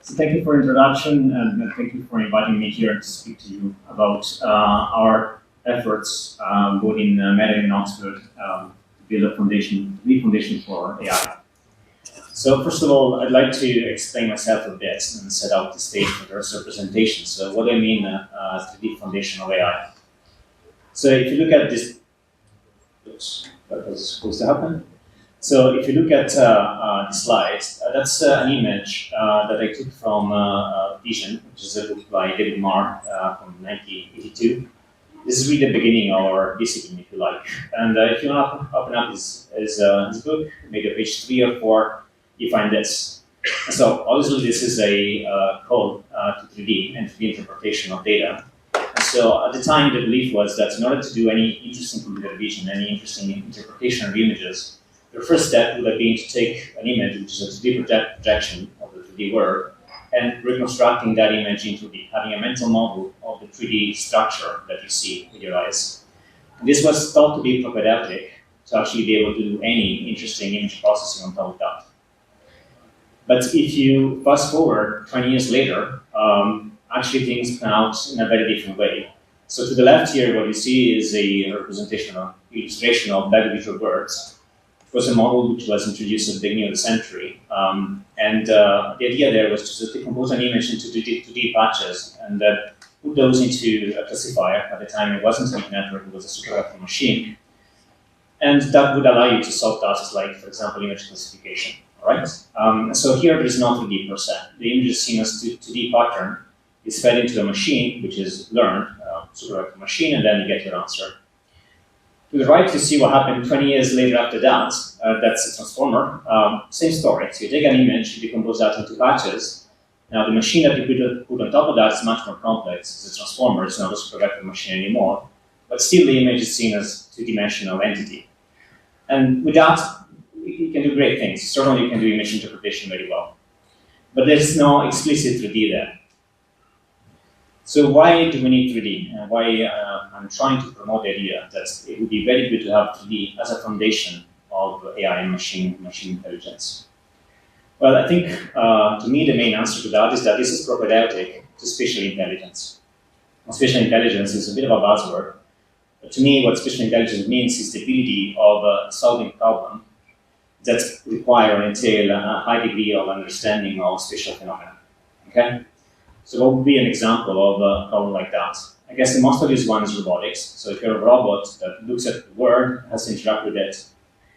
So thank you for the introduction, and thank you for inviting me here to speak to you about our efforts both in Meta and Oxford to build a foundation for AI. So first of all, I'd like to explain myself a bit and set out the stage for the rest of the presentation. So what do I mean 3D foundation of AI? So if you look at this, oops, that was supposed to happen. So if you look at the slides, that's an image that I took from Vision, which is a book by David Marr from 1982. This is really the beginning of our discipline, if you like. And if you want to open up his book, maybe page 3 or 4, you find this. So obviously this is a code to 3D and 3D interpretation of data. So at the time, the belief was that in order to do any interesting computer vision, any interesting interpretation of images, the first step would have been to take an image, which is a 3D projection of the 3D world, and reconstructing that image in 2D, having a mental model of the 3D structure that you see with your eyes. And this was thought to be propedeutic, to actually be able to do any interesting image processing on top of that. But if you fast forward 20 years later, actually things pan out in a very different way. So to the left here, what you see is a representation of illustration of Back visual words. It was a model which was introduced at the beginning of the century. The idea there was to just decompose an image into 2D patches and put those into a classifier. At the time, it wasn't a deep network, it was a superconducting machine. And that would allow you to solve tasks like, for example, image classification. All right? So here, there is no 3D per se. The image is seen as 2D pattern. It's fed into a machine, which is learned, superconducting machine, and then you get your answer. To the right, you see what happened 20 years later after that. That's a transformer. Same story. So you take an image, you decompose that into patches. Now, the machine that you put on top of that is much more complex. It's a transformer. It's not a superconducting machine anymore. But still, the image is seen as a two-dimensional entity. And with that, you can do great things. Certainly, you can do image interpretation very well. But there's no explicit 3D there. So why do we need 3D? And why I'm trying to promote the idea that it would be very good to have 3D as a foundation of AI and machine intelligence. Well, I think to me the main answer to that is that this is propedeutic to spatial intelligence. Now, spatial intelligence is a bit of a buzzword, but to me what spatial intelligence means is the ability of solving a problem that require or entail a high degree of understanding of spatial phenomena. Okay? So what would be an example of a problem like that? I guess the most obvious one is robotics. So if you're a robot that looks at the world, has to interact with it,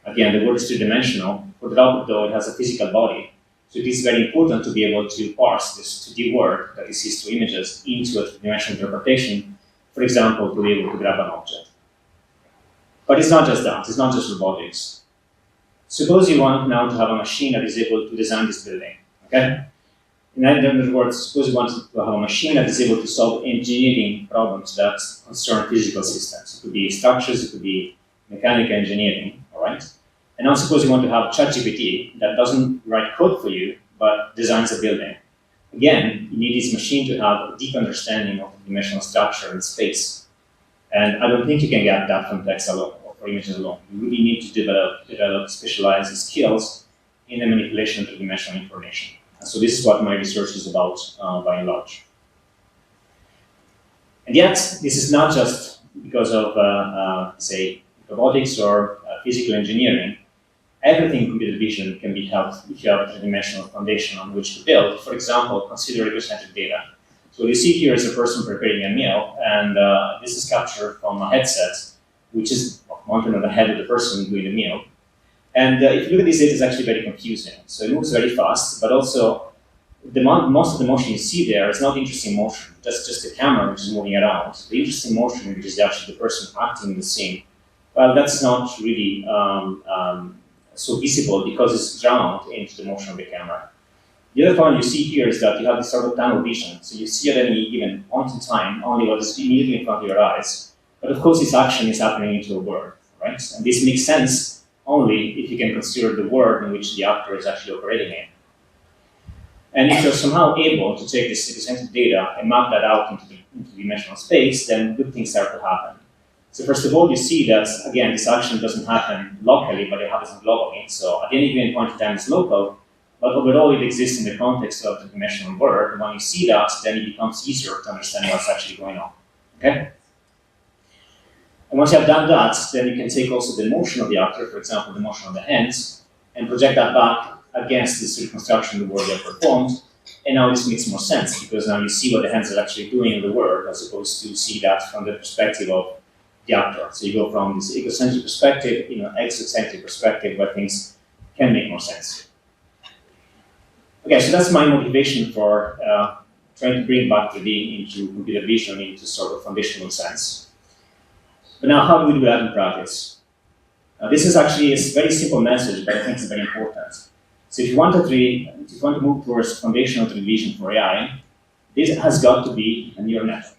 again, the world is two-dimensional. For the robot, though, it has a physical body. So it is very important to be able to parse this 2D world that it sees through images into a three-dimensional interpretation, for example, to be able to grab an object. But it's not just that. It's not just robotics. Suppose you want now to have a machine that is able to design this building, okay? In other words, suppose you want to have a machine that is able to solve engineering problems that concern physical systems. It could be structures, it could be mechanical engineering, all right? And now suppose you want to have ChatGPT that doesn't write code for you, but designs a building. Again, you need this machine to have a deep understanding of dimensional structure and space. And I don't think you can get that from text alone or for images alone. You really need to develop specialized skills in the manipulation of three-dimensional information. So this is what my research is about, by and large. And yet, this is not just because of, say, robotics or physical engineering. Everything in computer vision can be helped if you have a three-dimensional foundation on which to build. For example, consider representative data. So what you see here is a person preparing a meal, and this is captured from a headset, which is mounted on the head of the person doing the meal. And if you look at this data, it's actually very confusing. So it moves very fast, but also most of the motion you see there is not interesting motion. That's just the camera which is moving around. The interesting motion, which is actually the person acting in the scene, well, that's not really so visible because it's drowned into the motion of the camera. The other point you see here is that you have this sort of tunnel vision. So you see at any given point in time only what is immediately in front of your eyes. But of course, this action is happening into a world, right? And this makes sense only if you can consider the world in which the actor is actually operating in. And if you're somehow able to take this representative data and map that out into dimensional space, then good things start to happen. So first of all, you see that, again, this action doesn't happen locally, but it happens globally. So at any given point in time, it's local, but overall it exists in the context of the dimensional world. And when you see that, then it becomes easier to understand what's actually going on. Okay? And once you have done that, then you can take also the motion of the actor, for example, the motion of the hands, and project that back against this reconstruction of the world they have performed. And now this makes more sense, because now you see what the hands are actually doing in the world, as opposed to see that from the perspective of the actor. So you go from this egocentric perspective, exocentric perspective, where things can make more sense. Okay, so that's my motivation for trying to bring back 3D into computer vision into sort of foundational sense. But now, how do we do that in practice? This is actually a very simple message, but I think it's very important. So if you want to move towards foundational 3D vision for AI, this has got to be a neural network.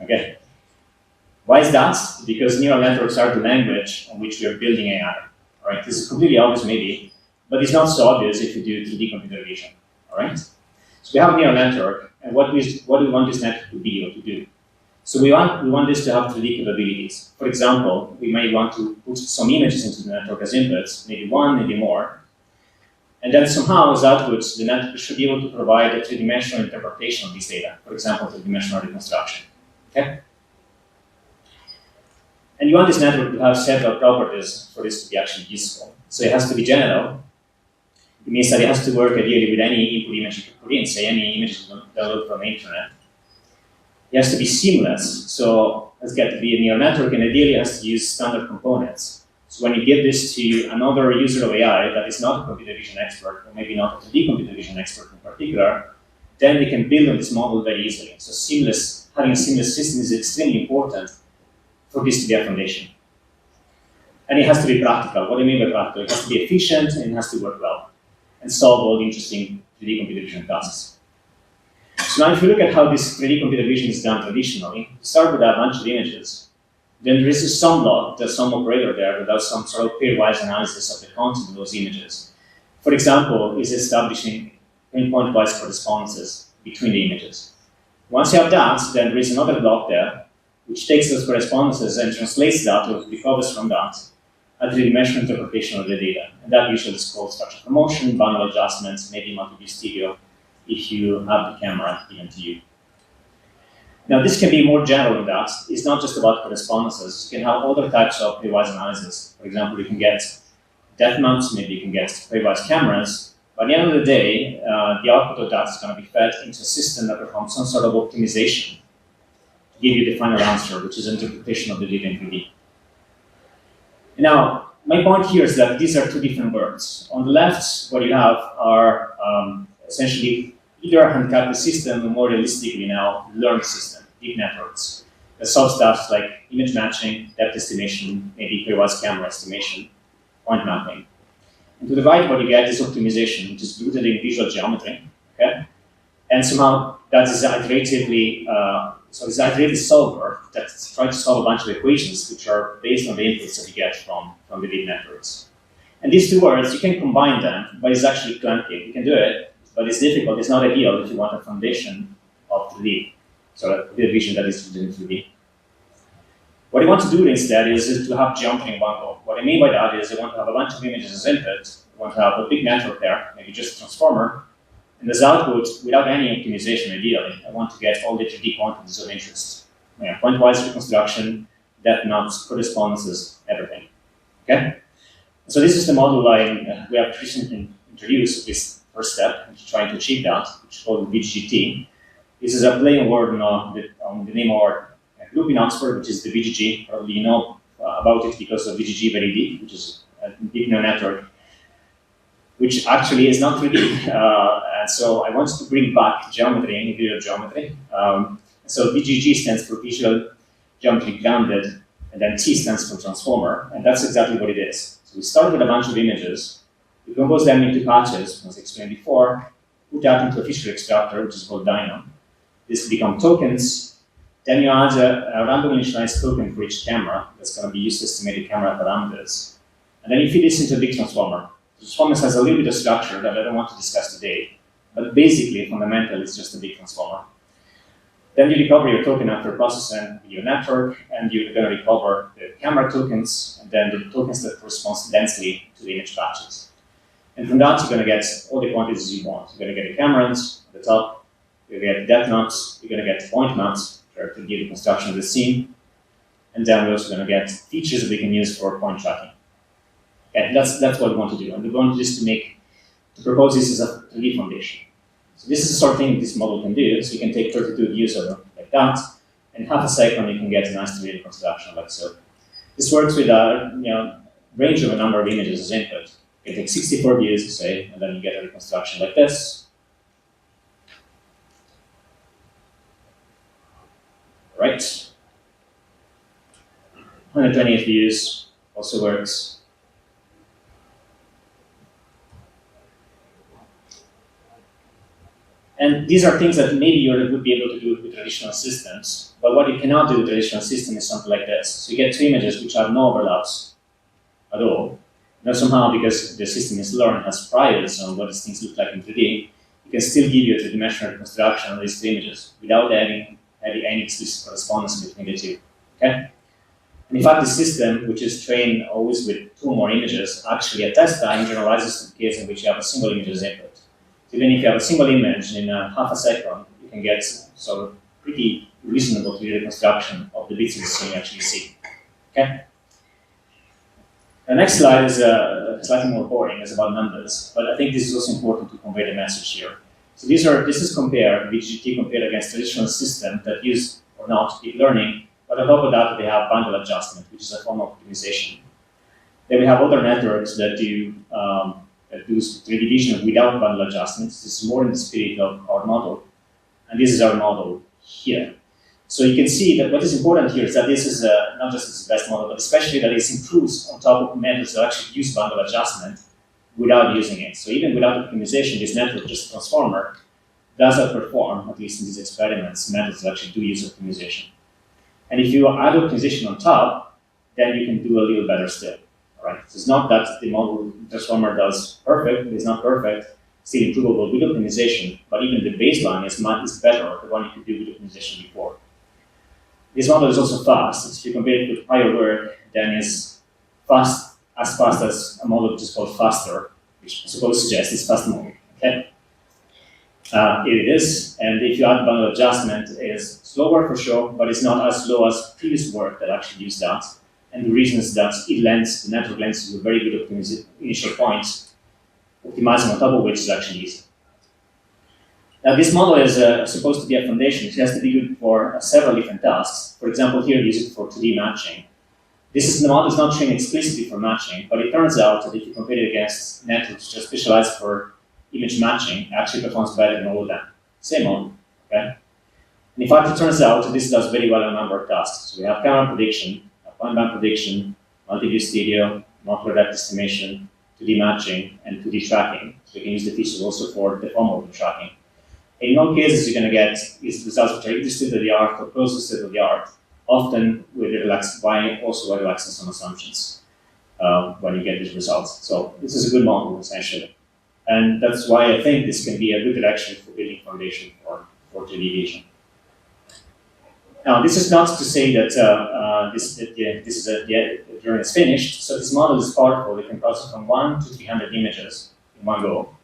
Okay. Why is that? Because neural networks are the language on which we are building AI. All right. This is completely obvious, maybe, but it's not so obvious if you do 3D computer vision. All right. So we have a neural network, and what do we want this network to be or to do? So we want this to have 3D capabilities. For example, we may want to put some images into the network as inputs, maybe one, maybe more. And then somehow, as outputs, the network should be able to provide a three-dimensional interpretation of this data. For example, three-dimensional reconstruction. Okay? And you want this network to have several properties for this to be actually useful. So it has to be general. It means that it has to work ideally with any input image you can put in, say any image you download from the internet. It has to be seamless, so it's got to be a neural network, and ideally it has to use standard components. So when you give this to another user of AI that is not a computer vision expert, or maybe not a 3D computer vision expert in particular, then they can build on this model very easily. So having a seamless system is extremely important for this to be a foundation. And it has to be practical. What do I mean by practical? It has to be efficient, and it has to work well, and solve all the interesting 3D computer vision tasks. So now if you look at how this 3D computer vision is done traditionally, you start with a bunch of images. Then there is a sum log, there's some operator there that does some sort of pairwise analysis of the content of those images. For example, is establishing pinpoint-wise correspondences between the images. Once you have that, then there is another block there, which takes those correspondences and translates that, or recovers from that, a three-dimensional interpretation of the data. And that usually is called structure for motion, boundary adjustments, maybe multi-view stereo, if you have the camera given to you. Now, this can be more general than that. It's not just about correspondences. You can have other types of pairwise analysis. For example, you can get depth mounts, maybe you can get pairwise cameras. But at the end of the day, the output of that is going to be fed into a system that performs some sort of optimization to give you the final answer, which is an interpretation of the data in 3D. Now, my point here is that these are two different worlds. On the left, what you have are essentially either a hand-captured system or more realistically now, learned system, deep networks, that solve stuff like image matching, depth estimation, maybe pairwise camera estimation, point mapping. And to the right, what you get is optimization, which is rooted in visual geometry, okay? And somehow that is iteratively, it's an iterative solver that's trying to solve a bunch of equations which are based on the inputs that you get from the deep networks. And these two words, you can combine them, but it's actually clunky. You can do it, but it's difficult. It's not ideal if you want a foundation of 3D, so a vision that is rooted in 3D. What I want to do instead is to have geometry in one go. What I mean by that is I want to have a bunch of images as input. I want to have a big network there, maybe just a transformer. And as output, without any optimization ideally, I want to get all the 3D quantities of interest. Point-wise reconstruction, depth mounts, correspondences, everything. Okay? So this is the model we have recently introduced, this first step, which is trying to achieve that, which is called VGGT. This is a play on word on the name of our group in Oxford, which is the VGG. Probably you know about it because of VGG very deep, which is a deep neural network, which actually is not 3D. And so I wanted to bring back geometry and visual geometry. So VGG stands for Visual Geometry Grounded, and then T stands for Transformer, and that's exactly what it is. So we start with a bunch of images, we compose them into patches, as I explained before, put that into a feature extractor, which is called Dyno. This become tokens. Then you add a random initialized token for each camera that's going to be used to estimate the camera parameters. And then you feed this into a big transformer. The transformer has a little bit of structure that I don't want to discuss today, but basically, fundamentally, it's just a big transformer. Then you recover your token after processing your network, and you're going to recover the camera tokens, and then the tokens that correspond densely to the image patches. And from that, you're going to get all the quantities you want. You're going to get the camerons at the top, you're going to get depth maps, you're going to get point maps to give the construction of the scene, and then we're also going to get features that we can use for point tracking. Okay, that's what we want to do, and we want this to propose this as a 3D foundation. So this is the sort of thing this model can do. So you can take 32 views of it like that, and in half a second you can get a nice 3D reconstruction like so. This works with a range of a number of images as input. You can take 64 views, say, and then you get a reconstruction like this. Right. 128 views also works. And these are things that maybe you would be able to do with traditional systems, but what you cannot do with traditional system is something like this. So you get two images which have no overlaps at all. Now somehow, because the system is learned, has priors on what these things look like in 3D, you can still give you a three-dimensional reconstruction of these two images without having any explicit correspondence between the two. Okay? And in fact, the system, which is trained always with two or more images, actually at test time generalizes to the case in which you have a single image as input. So even if you have a single image in half a second, you can get sort of pretty reasonable 3D reconstruction of the bits of the scene you actually see. Okay? The next slide is slightly more boring, it's about numbers, but I think this is also important to convey the message here. So this is compared, VGT compared against traditional systems that use or not deep learning, but on top of that they have bundle adjustment, which is a form of optimization. Then we have other networks that do 3D vision without bundle adjustments. This is more in the spirit of our model, and this is our model here. So you can see that what is important here is that this is not just the best model, but especially that it improves on top of methods that actually use bundle adjustment without using it. So even without optimization, this network, just transformer, does outperform, at least in these experiments, methods that actually do use optimization. And if you add optimization on top, then you can do a little better still. Right? So it's not that the model transformer does perfect, it's not perfect, still improvable with optimization, but even the baseline is better, the one you could do with optimization before. This model is also fast. If you compare it with prior work, then it's fast as a model which is called faster, which I suppose suggests it's fast model. Okay? Here it is, and if you add bundle adjustment, it is slower for sure, but it's not as slow as previous work that actually used that. And the reason is that the network lends you a very good initial points, optimizing on top of which is actually easy. Now this model is supposed to be a foundation. It has to be good for several different tasks. For example, here we use it for 2D matching. The model is not trained explicitly for matching, but it turns out that if you compare it against networks which are specialized for image matching, it actually performs better than all of them. Same model, okay? And in fact, it turns out that this does very well on a number of tasks. So we have camera prediction, point band prediction, multi-view stereo, molecular depth estimation, 2D matching, and 2D tracking. So you can use the features also for deformable tracking. And in all cases, you're going to get these results which are either state-of-the-art or close to state-of-the-art, often with also relaxing some assumptions when you get these results. So this is a good model, essentially. And that's why I think this can be a good direction for building foundation for 3D vision. Now, this is not to say that the journey is finished. So this model is powerful. It can process from 1 to 300 images in one go,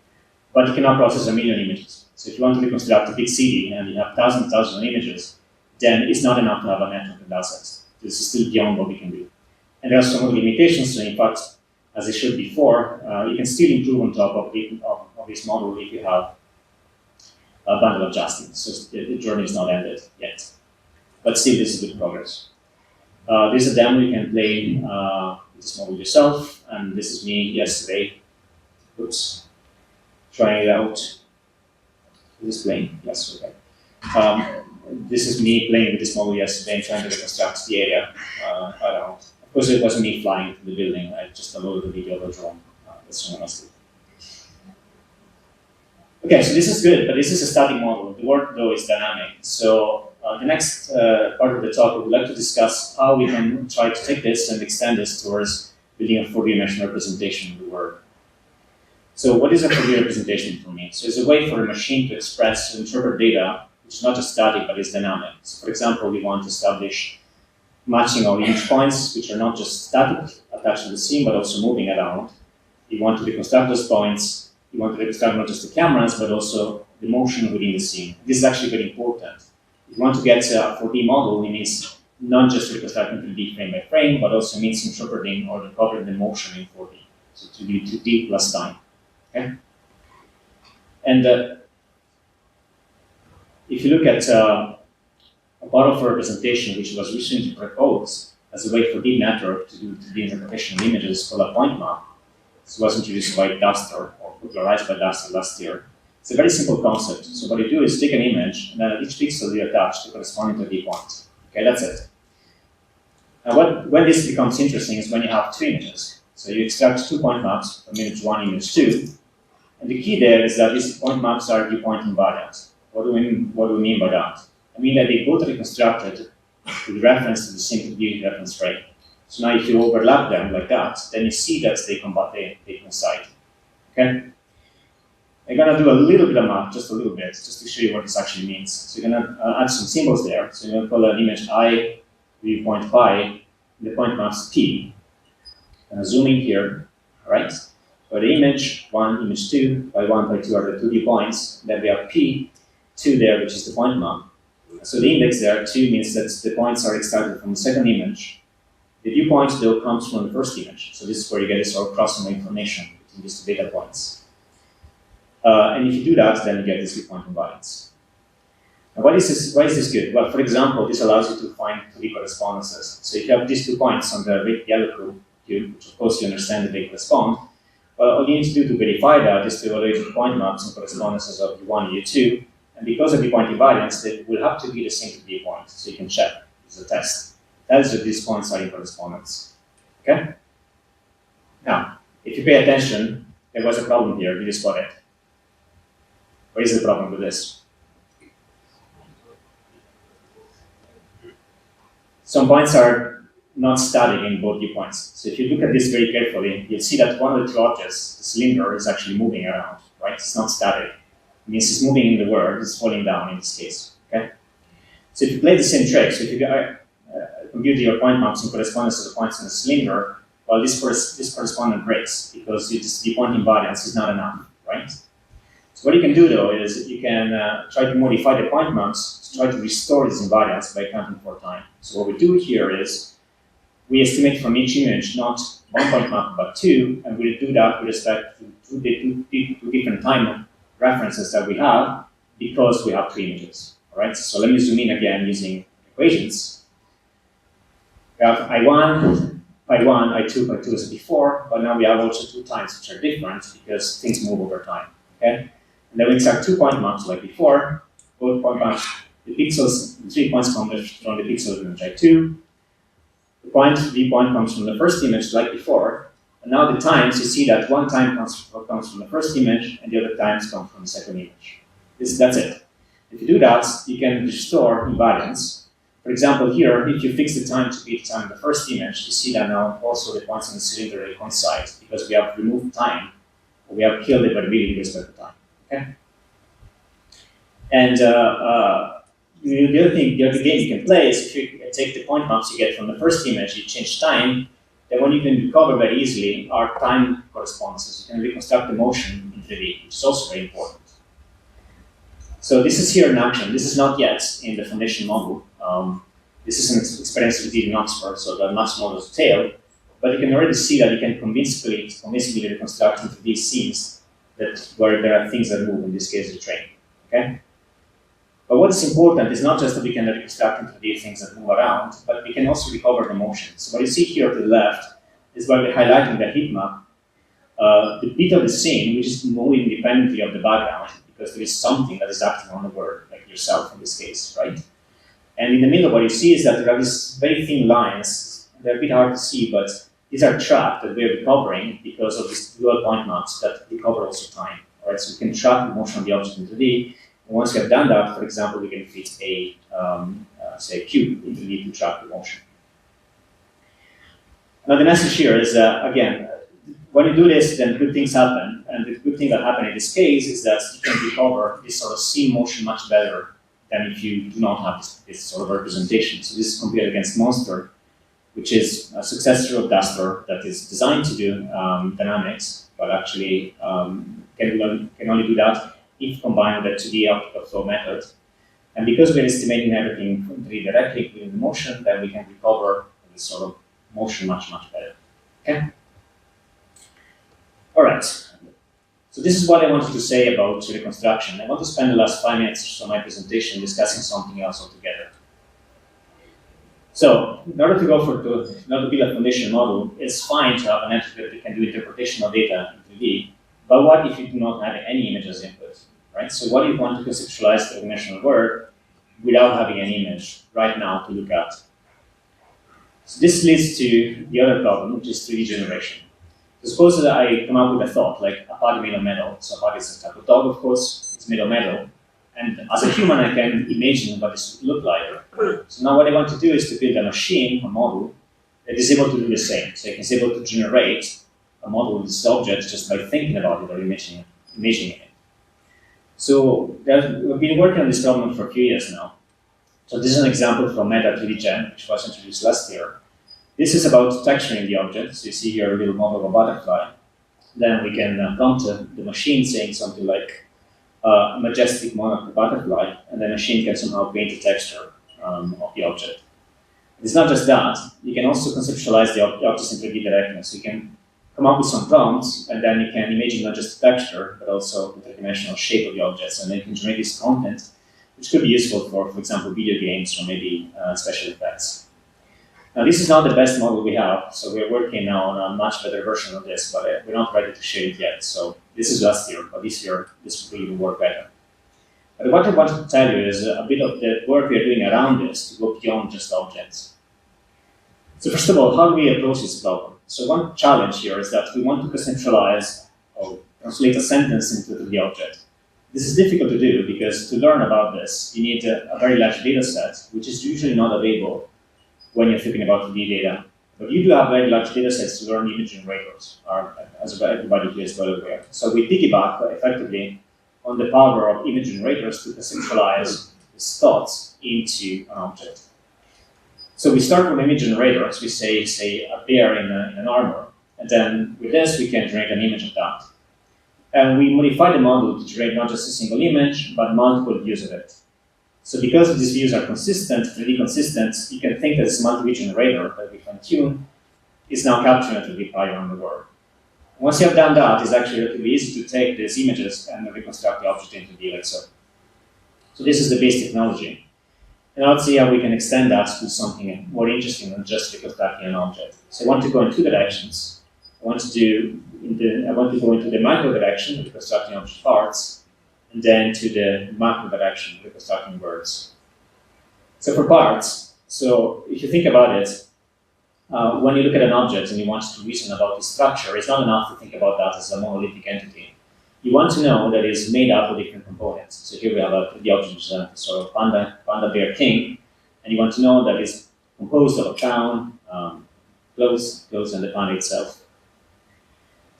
but it cannot process 1 million images. So if you want to reconstruct a big city and you have thousands of images, then it's not enough to have a network of assets. This is still beyond what we can do. And there are some other limitations. So in fact, as I showed before, you can still improve on top of this model if you have a bundle adjustment. So the journey is not ended yet. But still, this is good progress. This is a demo you can play this model yourself, and this is me yesterday. Oops, trying it out. Is this playing? Yes, okay. This is me playing with this model yesterday and trying to reconstruct the area. I don't know. Of course, it wasn't me flying to the building. I just downloaded the video of a drone. That's someone else did. Okay, so this is good, but this is a static model. The work, though, is dynamic. So the next part of the talk, we would like to discuss how we can try to take this and extend this towards building a 4D-dimensional representation of the world. So what is a 4D representation for me? So it's a way for a machine to express, to interpret data, which is not just static, but is dynamic. So for example, we want to establish matching of image points, which are not just static, attached to the scene, but also moving around. You want to reconstruct those points. You want to reconstruct not just the cameras, but also the motion within the scene. This is actually very important. If you want to get a 4D model, it means not just reconstructing 3D frame by frame, but also means interpreting or recovering the motion in 4D. So to do 2D plus time. Okay? And if you look at a part of a representation which was recently proposed as a way for deep network to do the interpretation of images called a point map. This was introduced by Duster or popularized by Duster last year. It's a very simple concept. So what you do is take an image and then at each pixel you attach the corresponding 3D point. Okay, that's it. Now when this becomes interesting is when you have two images. So you extract 2 point maps from image 1, image 2. And the key there is that these point maps are viewpoint invariant. What do we mean by that? I mean that they both reconstructed with reference to the same 3D reference frame. So now if you overlap them like that, then you see that they coincide. Okay? I'm going to do a little bit of math, just a little bit, just to show you what this actually means. So you're going to add some symbols there. So you're going to call an image I, viewpoint pi, the point maps P. And zoom in here, all right? For the image 1, image 2, pi 1, pi 2 are the 2D points. Then we have P2 there, which is the point map. So the index there, 2, means that the points are extracted from the second image. The viewpoint, though, comes from the first image. So this is where you get this sort of crossing information between these two data points. And if you do that, then you get this viewpoint invariance. Now, why is this good? Well, for example, this allows you to find 3D correspondences. So if you have these 2 points on the yellow cube, which of course you understand that they correspond, well, all you need to do to verify that is to evaluate the point maps and correspondences of U1 and U2. And because of viewpoint invariance, they will have to be the same 3D point, so you can check. It's a test. Tells you that these points are in correspondence. Okay? Now, if you pay attention, there was a problem here. You just spot it. What is the problem with this? Some points are not static in both viewpoints. So if you look at this very carefully, you'll see that one of the 2 objects, the cylinder, is actually moving around, right? It's not static. It means it's moving in the world, it's falling down in this case, okay? So if you play the same trick, so if you compute your point maps in correspondence to the points in the cylinder, well, this correspondence breaks because the point invariance is not enough, right? So what you can do, though, is you can try to modify the point maps to try to restore this invariance by counting for time. So what we do here is we estimate from each image not 1 point map, but 2, and we'll do that with respect to two different time references that we have because we have 3 images. All right, so let me zoom in again using equations. We have I1, pi1, I2, pi2 as before, but now we have also 2 times which are different because things move over time. Okay, and then we extract 2 point maps like before. Both point maps, the pixels, the 3 points come from the pixel of image I2. The viewpoint comes from the first image like before. And now the times, you see that 1 time comes from the first image and the other times come from the second image. That's it. If you do that, you can restore invariance. For example, here, if you fix the time to be the time of the first image, you see that now also the points on the cylinder coincide because we have removed time, or we have killed the variability with respect to time. Okay? And the other game you can play is if you take the point maps you get from the first image, you change time, then what you can recover very easily are time correspondences. You can reconstruct the motion in 3D, which is also very important. So this is here in action. This is not yet in the foundation model. This is an experience we did in Oxford, so the much more detailed. But you can already see that you can convincingly reconstruct into these scenes where there are things that move, in this case the train. Okay? But what is important is not just that we can reconstruct into these things that move around, but we can also recover the motion. So what you see here to the left is by highlighting the heat map, the bit of the scene which is moving independently of the background, because there is something that is acting on the world, like yourself in this case, right? And in the middle, what you see is that there are these very thin lines. They're a bit hard to see, but these are trapped that we're recovering because of these dual point maps that recover also time. All right, so we can track the motion of the object in 3D. And once we have done that, for example, we can fit a cube in 3D to track the motion. Now the message here is, again, when you do this, then good things happen. And the good thing that happened in this case is that you can recover this sort of scene motion much better than if you do not have this sort of representation. So this is compared against Monster, which is a successor of Duster that is designed to do dynamics. but actually can only do that if combined with the 2D optical flow method. And because we're estimating everything from 3D directly, including the motion, then we can recover this sort of motion much, much better. Okay? All right. So this is what I wanted to say about reconstruction. I want to spend the last 5 minutes or so of my presentation discussing something else altogether. So, in order to build a foundation model, it's fine to have an entity that can do interpretation of data in 3D, but what if you do not have any image as input, right? So what if you want to conceptualize the dimensional world without having an image right now to look at? So this leads to the other problem, which is 3D generation. So suppose that I come up with a thought, like a body made of metal. So a body is a type of dog, of course, it's made of metal. And as a human, I can imagine what this would look like. So now what I want to do is to build a machine, a model, that is able to do the same. So it's able to generate a model of this object just by thinking about it or imagining it. So we've been working on this problem for a few years now. So this is an example from Meta 3D Gen, which was introduced last year. This is about texturing the object. So you see here a little model of a butterfly. Then we can prompt the machine saying something like, majestic model of the butterfly, and the machine can somehow paint the texture of the object. It's not just that, you can also conceptualize the objects in 3D directly. So you can come up with some prompts, and then you can imagine not just the texture, but also the three-dimensional shape of the objects, and then you can generate this content, which could be useful for example, video games or maybe special effects. Now, this is not the best model we have, so we're working now on a much better version of this, but we're not ready to share it yet. So this is last year, but this year, this will even work better. But what I wanted to tell you is a bit of the work we're doing around this to go beyond just objects. So first of all, how do we approach this problem? So one challenge here is that we want to conceptualize or translate a sentence into the object. This is difficult to do because to learn about this, you need a very large data set, which is usually not available when you're thinking about 3D data. But you do have very large data sets to learn image generators, as everybody here is well aware. So we piggyback effectively on the power of image generators to conceptualize these thoughts into an object. So we start from image generators. We say a bear in an armor, and then with this we can generate an image of that. And we modify the model to generate not just a single image, but multiple views of it. So because these views are consistent, 3D consistent, you can think that this multi-view generator that we fine-tune is now capturing a 3D file on the world. Once you have done that, it's actually relatively easy to take these images and reconstruct the object into 3D like so. So this is the base technology. And let's see how we can extend that to something more interesting than just reconstructing an object. So I want to go in two directions. I want to go into the macro direction, reconstructing object parts, and then to the macro direction, reconstructing words. So for parts, so if you think about it, when you look at an object and you want to reason about the structure, it's not enough to think about that as a monolithic entity. You want to know that it's made up of different components. So here we have the object sort of panda bear king, and you want to know that it's composed of a crown, clothes, and the panda itself.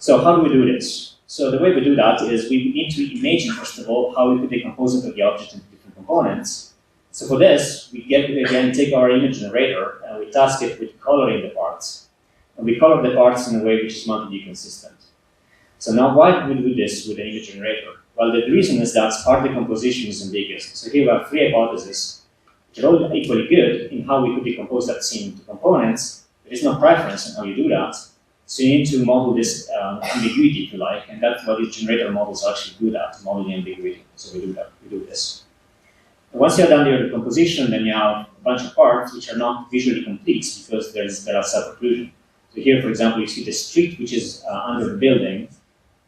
So how do we do this? So the way we do that is we need to imagine, first of all, how we could decompose it of the object into different components. So for this, we again take our image generator and we task it with coloring the parts. And we color the parts in a way which is multi-view consistent. So now why do we do this with an image generator? Well, the reason is that part of the composition is ambiguous. So here we have three hypotheses, which are all equally good in how we could decompose that scene into components. There is no preference in how you do that. So you need to model this ambiguity, if you like, and that's what these generator models are actually good at, modeling ambiguity. So we do this. And once you have done your decomposition, then you have a bunch of parts which are not visually complete because there are self-occlusion. So here, for example, you see the street which is under the building.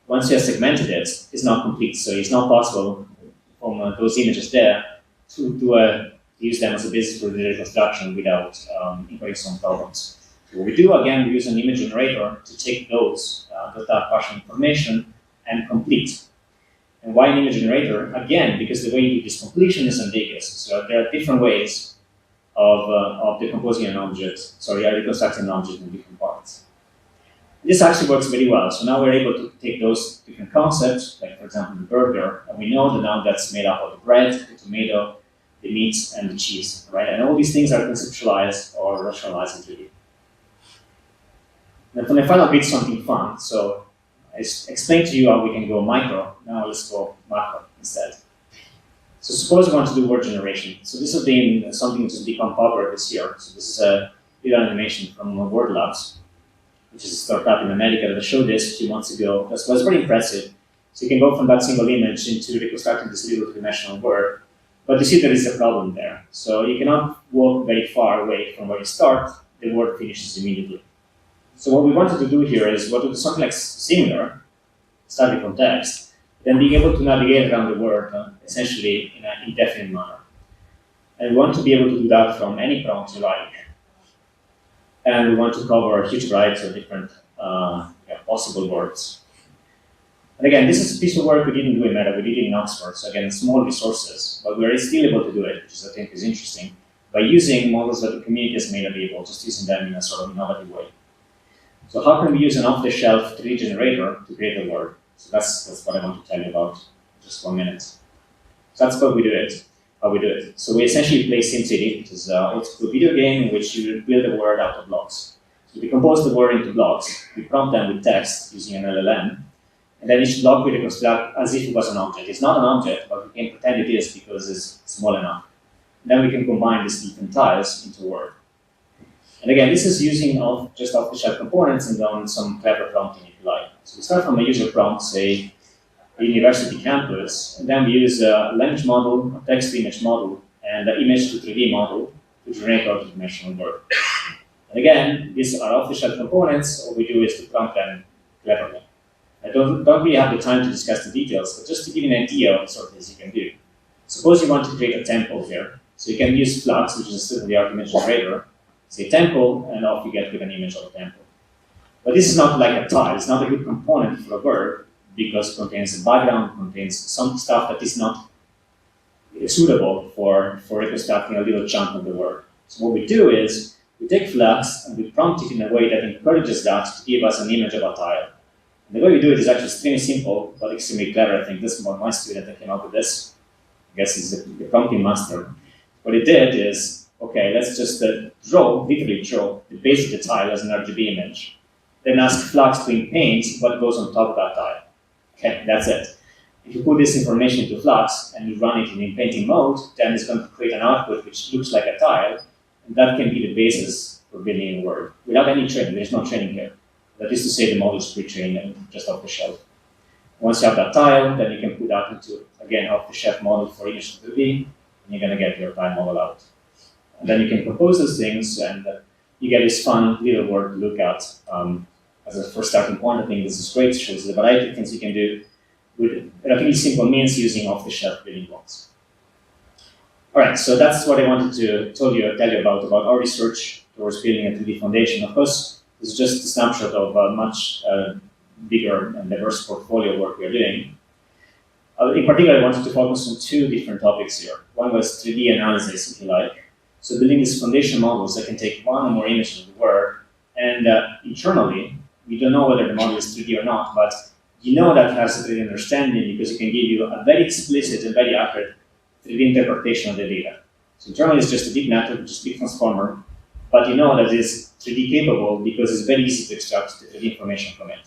Once you have segmented it, it's not complete. So it's not possible from those images there to use them as a basis for the reconstruction without incurring some problems. So what we do, again, we use an image generator to take those that partial information and complete. And why an image generator? Again, because the way you do this completion is ambiguous. So there are different ways of decomposing an object, reconstructing an object in different parts. This actually works very well. So now we're able to take those different concepts, like for example the burger, and we know that now that's made up of the bread, the tomato, the meat, and the cheese, right? And all these things are conceptualized or rationalized in 3D. And for the final bit, something fun. So explained to you how we can go micro. Now let's go macro instead. So suppose we want to do word generation. So this has been something that's become popular this year. So this is a video animation from Word Labs, which is a startup in America that showed this a few months ago. That was very impressive. So you can go from that single image into reconstructing this little three-dimensional word. But you see there is a problem there. So you cannot walk very far away from where you start. The word finishes immediately. So what we wanted to do here is what would something like similar, starting from text, then being able to navigate around the word essentially in an indefinite manner. And we want to be able to do that from any prompt you like. And we want to cover a huge variety of different possible words. And again, this is a piece of work we didn't do in Meta, we did it in Oxford. So again, small resources, but we're still able to do it, which I think is interesting, by using models that the community has made available, just using them in a sort of innovative way. So how can we use an off-the-shelf 3D generator to create a word? So that's what I want to tell you about in just 1 minute. So that's how we do it. So we essentially play SimCity, which is a video game in which you build a word out of blocks. So we compose the word into blocks, we prompt them with text using an LLM, and then each block we reconstruct as if it was an object. It's not an object, but we can pretend it is because it's small enough. And then we can combine these different tiles into a word. And again, this is using just off-the-shelf components and done some clever prompting if you like. So we start from a user prompt, say, a university campus, and then we use a language model, a text-to-image model, and an image-to-3D model to generate a three-dimensional word. And again, these are off-the-shelf components. All we do is to prompt them cleverly. I don't really have the time to discuss the details, but just to give you an idea of the sort of things you can do. Suppose you want to create a temple here. So you can use Flux, which is a state-of-the-art image generator, say temple, and off you get with an image of a temple. But this is not like a tile. It's not a good component for a word because it contains a background, contains some stuff that is not suitable for reconstructing a little chunk of the word. So what we do is we take Flux and we prompt it in a way that encourages that to give us an image of a tile. And the way we do it is actually extremely simple, but extremely clever. I think this is my student that came up with this. I guess he's the prompting master. What he did is, okay, let's just literally draw the base of the tile as an RGB image. Then ask Flux to paint what goes on top of that tile. Okay, that's it. If you put this information into Flux and you run it in painting mode, then it's going to create an output which looks like a tile, and that can be the basis for building a word. Without any training, there's no training here. That is to say the model is pre-trained and just off the shelf. Once you have that tile, then you can put that into, again, off-the-shelf model for image to 3D, and you're going to get your tile model out. And then you can compose those things, and you get this fun little word to look at. As a first starting point, I think this is great. It shows the variety of things you can do with relatively simple means using off-the-shelf building blocks. All right, so that's what I wanted to tell you about our research towards building a 3D foundation. Of course, this is just a snapshot of a much bigger and diverse portfolio of work we're doing. In particular, I wanted to focus on two different topics here. One was 3D analysis, if you like. So building these foundation models that can take one or more images of the word, and internally, we don't know whether the model is 3D or not, but you know that it has a 3D understanding because it can give you a very explicit and very accurate 3D interpretation of the data. So internally, it's just a big network, just a big transformer, but you know that it's 3D capable because it's very easy to extract the 3D information from it.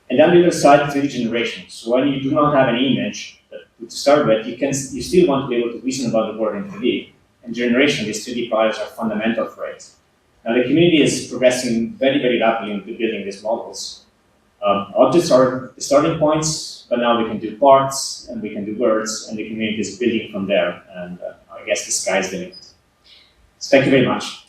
And then the other side, 3D generation. So when you do not have an image to start with, you still want to be able to reason about the word in 3D. And generation, these 3D products are fundamental for it. Now the community is progressing very, very rapidly into building these models. Objects are the starting points, but now we can do parts and we can do words, and the community is building from there. And I guess the sky's the limit. So thank you very much.